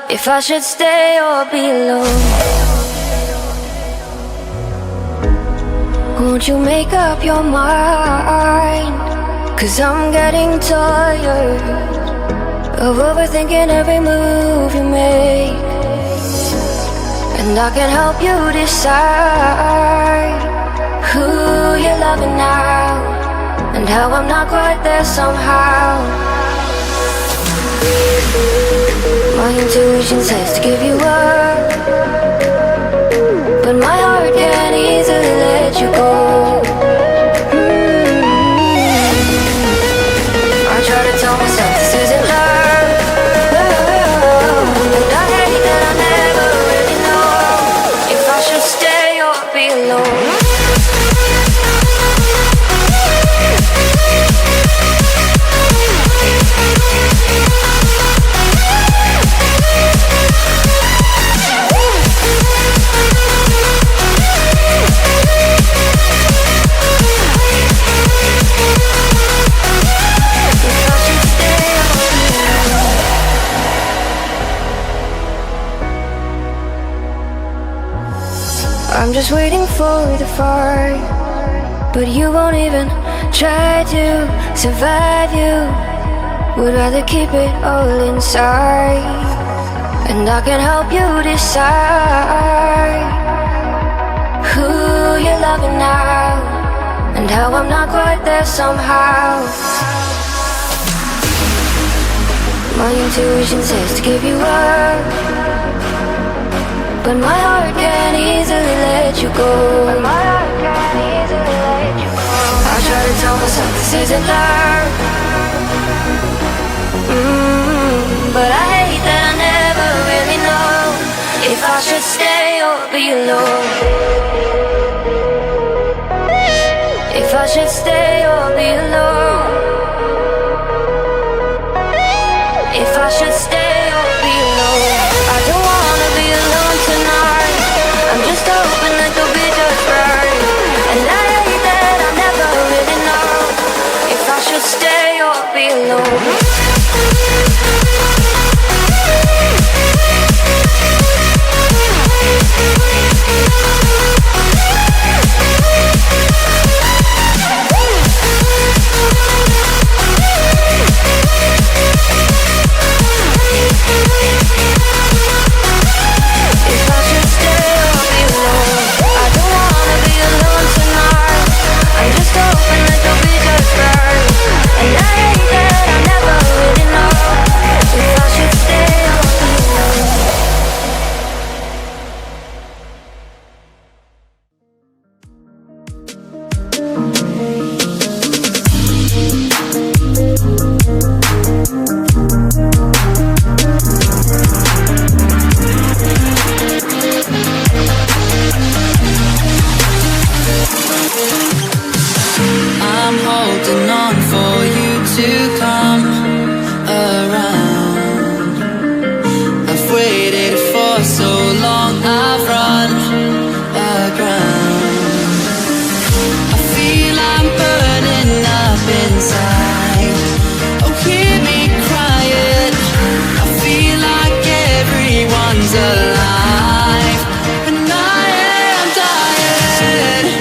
If I should stay or be alone, won't you make up your mind? 'Cause I'm getting tired of overthinking every move you make, and I can help you decide who you're loving now, and how I'm not quite there somehow. My intuition says to give you up, but my heart can't easily let you go. I try to tell myself this isn't love, and I hate that I never really know if I should stay or be alone. I'm just waiting for the fight, but you won't even try to survive. You would rather keep it all inside, and I can help you decide who you're loving now, and how I'm not quite there somehow. My intuition says to give you up, but my heart can't easily let you go. I try to tell myself this isn't love, but I hate that I never really know if I should stay or be alone. If I should stay or be alone. If I should stay or be alone. I don't wanna be alone tonight. I'm just hoping that you'll be just right, and I hate that I never really know if I should stay or be alone. I'm holding on for you to come around. I've waited for so long, I've run aground. I feel I'm burning up inside. Oh, hear me crying. I feel like everyone's alive, and I am dying.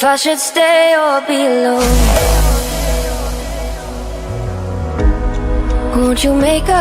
I should stay or be alone. Won't you make up?